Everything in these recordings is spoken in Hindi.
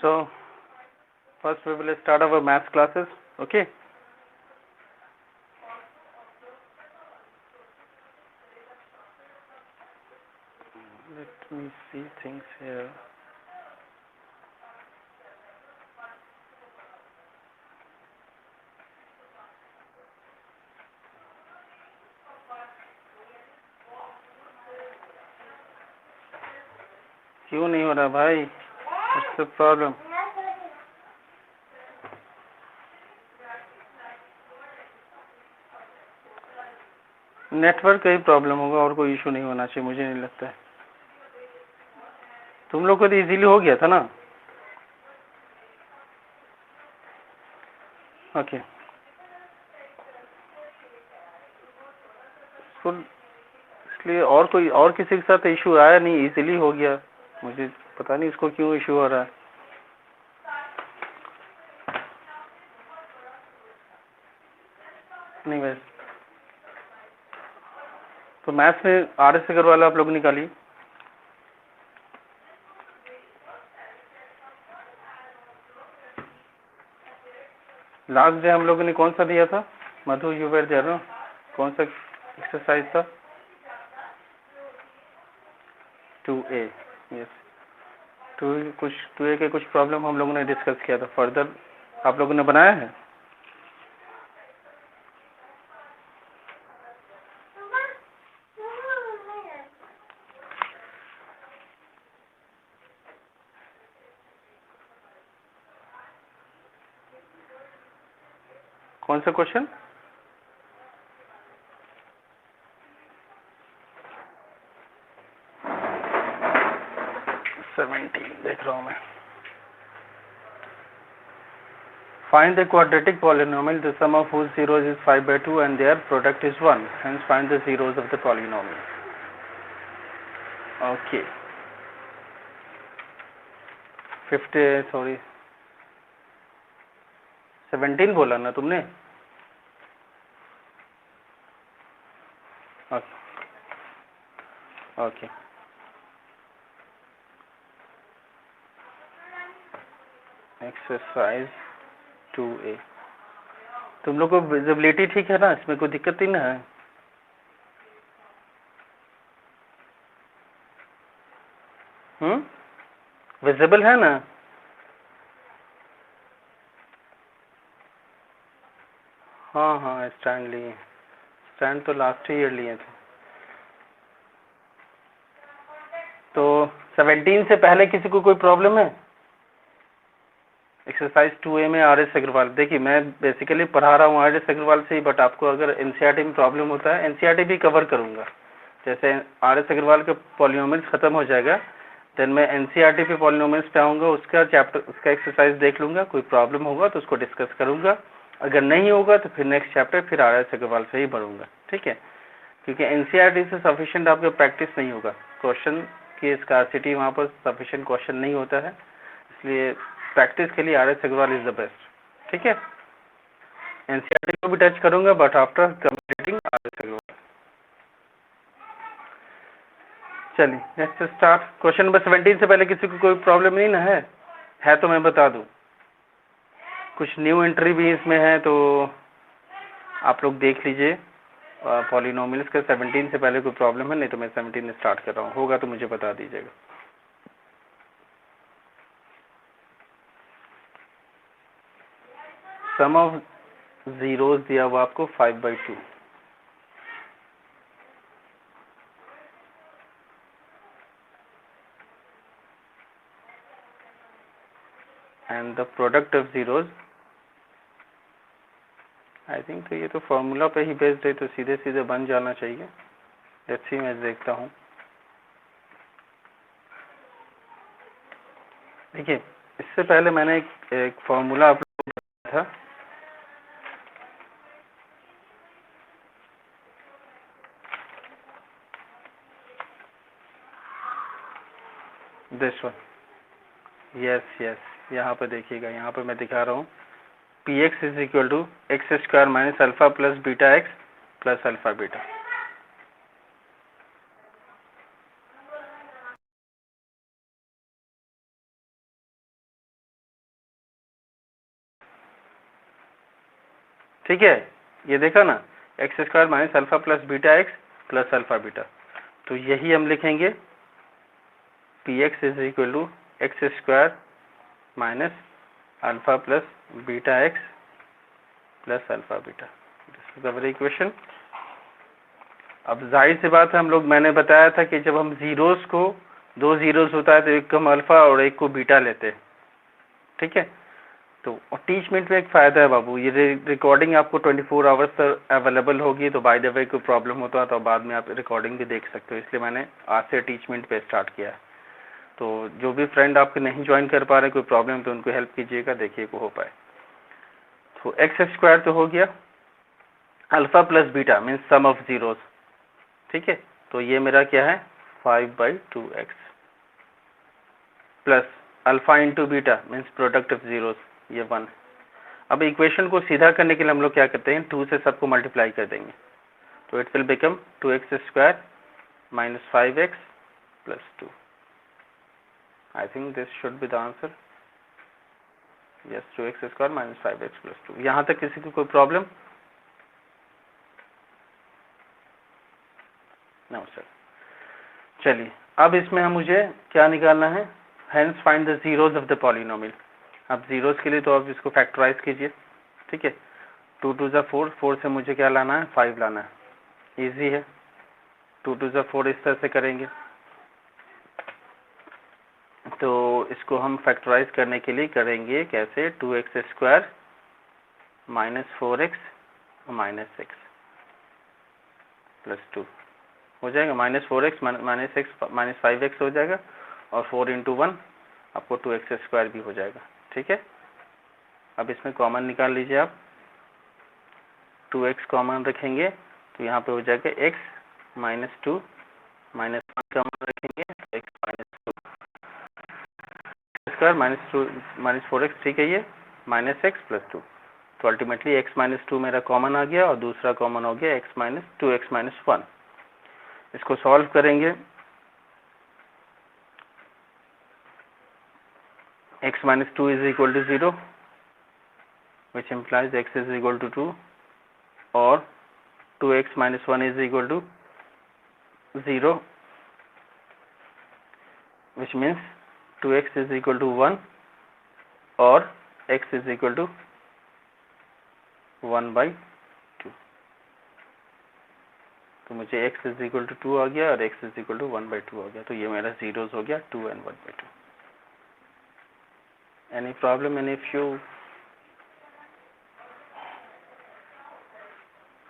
So first we will start our math classes. Okay. Let me see things here. क्यों नहीं हो रहा भाई? What's the problem? नेटवर्क का ही प्रॉब्लम होगा और कोई इशू नहीं होना चाहिए, मुझे नहीं लगता है। तुम लोग को तो इजीली हो गया था ना? ओके। इसलिए और कोई और किसी के साथ इशू आया नहीं, इजीली हो गया। मुझे पता नहीं इसको क्यों इशू हो रहा है। नहीं वैसे तो मैथ्स में RS अग्रवाल आप लोग निकालिए। लास्ट डे हम लोगों ने कौन सा दिया था? मधु यू वेर देयर, कौन सा एक्सरसाइज था? 2A। यस, 2A के कुछ प्रॉब्लम हम लोगों ने डिस्कस किया था। फर्दर आप लोगों ने बनाया है? कौन सा क्वेश्चन? देख रहा हूं मैं। Find the quadratic polynomial the sum of whose zeros is 5/2 and their product is 1. Hence find the zeros of the polynomial. Okay. 17 बोला ना तुमने? ओके। Exercise 2A। तुम लोग को विजिबिलिटी ठीक है ना? इसमें कोई दिक्कत नहीं ना है? विजिबल है ना? हाँ स्टैंड लिए। स्टैंड तो लास्ट ईयर लिए थे। तो 17 से पहले किसी को कोई प्रॉब्लम है? एक्सरसाइज 2A में RS अग्रवाल। देखिए मैं बेसिकली पढ़ा रहा हूँ RS अग्रवाल से ही, बट आपको अगर NCERT में प्रॉब्लम होता है NCERT भी कवर करूंगा। जैसे RS अग्रवाल का पॉलिनोमियल्स खत्म हो जाएगा, देन मैं NCERT पे पॉलिनोमियल्स पे आऊँगा, उसका चैप्टर उसका एक्सरसाइज देख लूँगा। कोई प्रॉब्लम होगा तो उसको डिस्कस करूँगा, अगर नहीं होगा तो फिर नेक्स्ट चैप्टर फिर RS अग्रवाल से ही बढ़ूँगा। ठीक है, क्योंकि NCERT से सफिशिएंट आपका प्रैक्टिस नहीं होगा। क्वेश्चन की स्कार्सिटी वहाँ पर सफिशिएंट क्वेश्चन नहीं होता है, इसलिए प्रैक्टिस के लिए RS Agarwal is the best. ठीक है, NCERT को भी टच करूंगा but after completing RS Agarwal. चलिए नेक्स्ट स्टार्ट। क्वेश्चन नंबर 17 से पहले किसी को कोई प्रॉब्लम नहीं ना है तो मैं बता दूं। कुछ न्यू एंट्री भी इसमें है तो आप लोग देख लीजिए। पॉलिनोमियल्स का 17 से पहले कोई प्रॉब्लम है? नहीं तो मैं 17 स्टार्ट कर रहा हूँ, होगा तो मुझे बता दीजिएगा। सम ऑफ जीरोस दिया हुआ आपको 5/2 and the product of zeros. I think तो ये तो फॉर्मूला पे ही बेस्ड है, तो सीधे सीधे बन जाना चाहिए। लेट्स सी, मैं देखता हूँ। देखिए इससे पहले मैंने एक फॉर्मूला अपलोड किया था। दिस वन, यस यहाँ पे देखिएगा, यहाँ पे मैं दिखा रहा हूँ px is equal to x² minus alpha plus beta x plus alpha beta. ठीक है, ये देखा ना, x square minus alpha plus beta x plus alpha beta, तो यही हम लिखेंगे p x is equal to x square minus alpha plus beta x plus alpha beta, this is our equation. अब जाहिर सी बात है, हम लोग, मैंने बताया था कि जब हम जीरोस को, दो जीरोस होता है तो एक को हम अल्फा और एक को बीटा लेते हैं, ठीक है। तो टीचमेंट में एक फ़ायदा है बाबू, ये रिकॉर्डिंग आपको 24 आवर्स तक अवेलेबल होगी, तो बाय द वे कोई प्रॉब्लम होता है तो बाद में आप रिकॉर्डिंग भी देख सकते हो, इसलिए मैंने आज से टीचमेंट पे स्टार्ट किया है। तो जो भी फ्रेंड आपके नहीं ज्वाइन कर पा रहे, कोई प्रॉब्लम, तो उनको हेल्प कीजिएगा, देखिए को हो पाए। तो एक्स स्क्वायर तो हो गया, alpha plus beta means sum of zeros, ठीक है। तो ये मेरा क्या है 5/2x plus alpha into beta means product of zeros, ये 1। अब इक्वेशन को सीधा करने के लिए हम लोग क्या करते हैं, 2 से सबको मल्टीप्लाई कर देंगे, तो it will become 2x square minus 5x plus 2। I think this should be the answer, yes, 2x square minus 5x plus 2। यहाँ तक किसी को कोई प्रॉब्लम? No sir. चलिए, अब इसमें हम मुझे क्या निकालना है, hence find the zeros of the polynomial. अब जीरोस के लिए तो आप इसको फैक्टराइज कीजिए, ठीक है। 2 2 ज़ा 4, 4 से मुझे क्या लाना है, 5 लाना है, इजी है। 2 2 ज़ा 4 इस तरह से करेंगे, तो इसको हम फैक्टराइज करने के लिए करेंगे कैसे, 2x square minus 4x minus 6 plus 2 हो जाएगा, minus 4x minus 6 minus 5x हो जाएगा, और 4 इंटू 1 आपको 2x स्क्वायर भी हो जाएगा, ठीक है। अब इसमें कॉमन निकाल लीजिए आप, 2x कॉमन रखेंगे तो यहाँ पे हो जाएगा x माइनस 2 माइनस 1 कॉमन रखेंगे तो x minus 2 square minus 2 minus 4x, ठीक है, ये माइनस x प्लस 2, तो अल्टीमेटली x माइनस 2 मेरा कॉमन आ गया, और दूसरा कॉमन हो गया x माइनस 2x माइनस 1। इसको सॉल्व करेंगे, x minus 2 is equal to 0, which implies x is equal to 2, और 2x minus 1 is equal to 0, which means 2x is equal to 1 और x is equal to 1/2। तो मुझे x is equal to 2 आ गया और x is equal to 1/2 आ गया, तो ये मेरा जीरोस हो गया 2 and 1/2। Any problem, any few?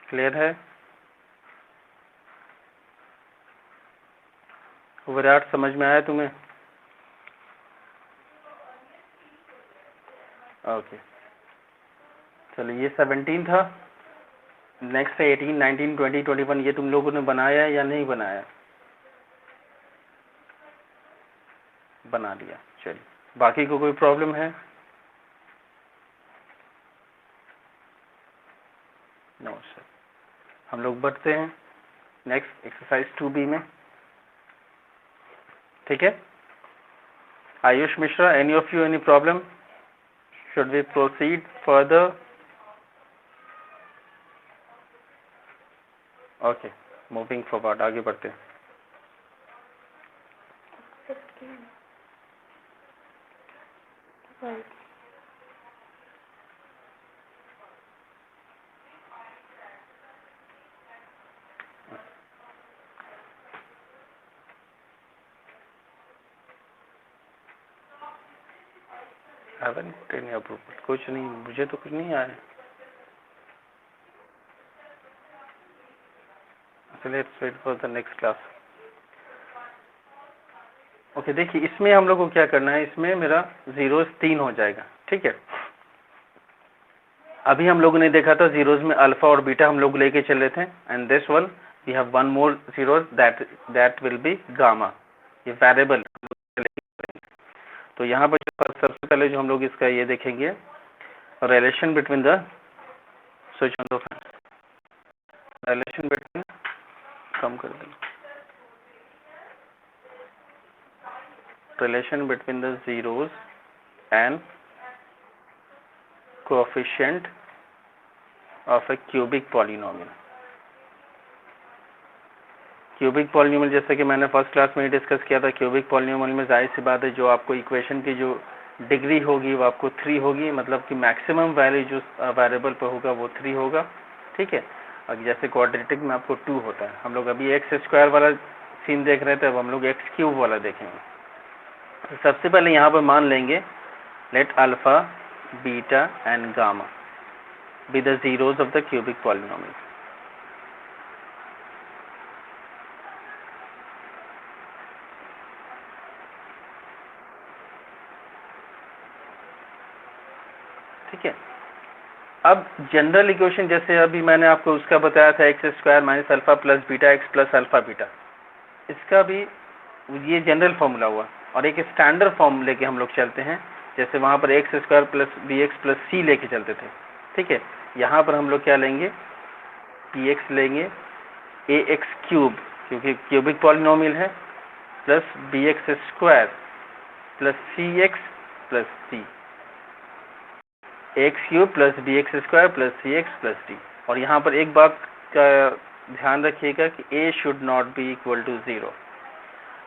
Clear है? विराट समझ में आया तुम्हें? ओके, चलो, ये 17 था। नेक्स्ट है 18, 19, 20, 21। ये तुम लोगों ने बनाया या नहीं बनाया? बना लिया, चलिए। बाकी को कोई प्रॉब्लम है? No sir. हम लोग बढ़ते हैं नेक्स्ट एक्सरसाइज 2B में, ठीक है। Ayush Mishra, any of you, any problem? Should we proceed further? Okay, moving forward, आगे बढ़ते हैं। अप्रूवल कुछ नहीं, मुझे तो कुछ नहीं आया। Let's wait for the next class. Okay, देखिए, इसमें हम लोग को क्या करना है, इसमें मेरा जीरोस 3 हो जाएगा, ठीक है। अभी हम लोगों ने देखा था जीरोस में अल्फा और बीटा हम लोग लेके चले थे, and this one we have one more zeros that will be gamma, ये वेरिएबल। तो यहाँ पर सबसे पहले जो हम लोग इसका ये देखेंगे, relation between the switch on the fan, relation between, कम कर दें, relation between the zeros and coefficient of a cubic polynomial. Cubic polynomial जैसे कि मैंने फर्स्ट क्लास में ही डिस्कस किया था, क्यूबिक पॉलिनोमियल में जाहिर सी बात है जो आपको इक्वेशन की जो डिग्री होगी वो आपको 3 होगी, मतलब कि मैक्सिमम वैल्यू जो वेरिएबल पर होगा वो 3 होगा। ठीक है, और जैसे क्वाड्रेटिक में आपको 2 होता है। हम लोग अभी एक्स स्क्वायर वाला सीन देख रहे थे, अब हम लोग एक्स क्यूब वाला देखेंगे। तो सबसे पहले यहाँ पर मान लेंगे let alpha beta and gamma be the zeros of the cubic polynomial. ठीक है, अब जनरल इक्वेशन जैसे अभी मैंने आपको उसका बताया था x square minus alpha plus beta x plus alpha beta, इसका भी ये जनरल फॉर्मूला हुआ। और एक स्टैंडर्ड फॉर्म लेके हम लोग चलते हैं, जैसे वहाँ पर x square plus b x plus c लेके चलते थे। ठीक है, यहाँ पर हम लोग क्या लेंगे, पी एक्स लेंगे ए एक्स क्यूब क्योंकि क्यूबिक पॉलिनोमियल है, plus b x square plus c x plus c, x cube plus b x square plus c x plus d. और यहाँ पर एक बात का ध्यान रखिएगा कि a should not be equal to 0।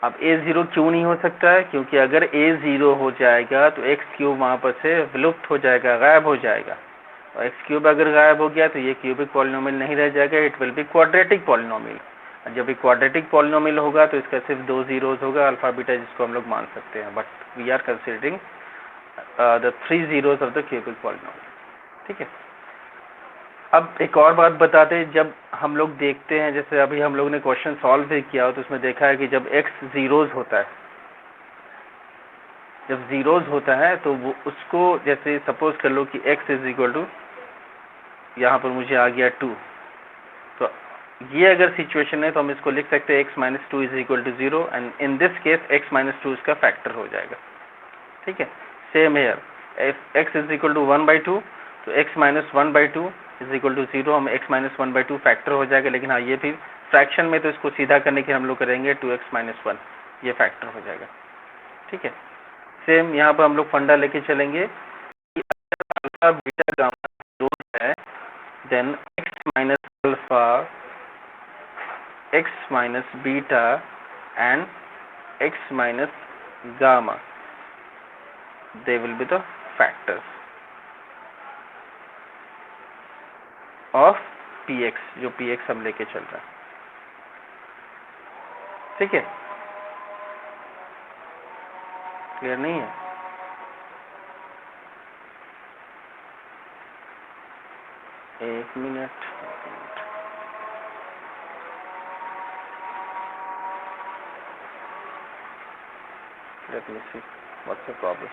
अब a 0 क्यों नहीं हो सकता है, क्योंकि अगर a 0 हो जाएगा तो एक्स क्यूब वहाँ पर से विलुप्त हो जाएगा, गायब हो जाएगा। और एक्स क्यूब अगर गायब हो गया तो ये क्यूबिक पॉलिनोमियल नहीं रह जाएगा, it will be quadratic polynomial. जब ये क्वाड्रेटिक पॉलिनोमियल होगा तो इसका सिर्फ 2 जीरोज होगा, अल्फा बीटा, जिसको हम लोग मान सकते हैं, but we are considering the 3 zeros of the cubic polynomial. ठीक है, अब एक और बात बताते हैं, जब हम लोग देखते हैं जैसे अभी हम लोग ने क्वेश्चन सॉल्व भी किया हो तो उसमें देखा है कि जब x जीरोज होता है, जब जीरोज होता है तो वो उसको जैसे सपोज कर लो कि x इज इक्वल टू, यहाँ पर मुझे आ गया 2, तो ये अगर सिचुएशन है तो हम इसको लिख सकते हैं x minus 2 is equal to 0 and in this case x minus 2 इसका फैक्टर हो जाएगा। ठीक है, same here x is equal to 1/2 तो x minus 1/2 is equal to 0, हम x माइनस 1/2 फैक्टर हो जाएगा। लेकिन हाँ, ये भी फ्रैक्शन में तो इसको सीधा करने के हम लोग करेंगे 2x माइनस 1, ये फैक्टर हो जाएगा। ठीक है, सेम यहाँ पर हम लोग फंडा लेके चलेंगे कि अल्फा बीटा गामा दो है, then x minus alpha x minus beta and x minus gamma, they will be the factors of px, जो px हम लेके चल रहा है। ठीक है, क्लियर नहीं है? एक minute, let me see what's the problem।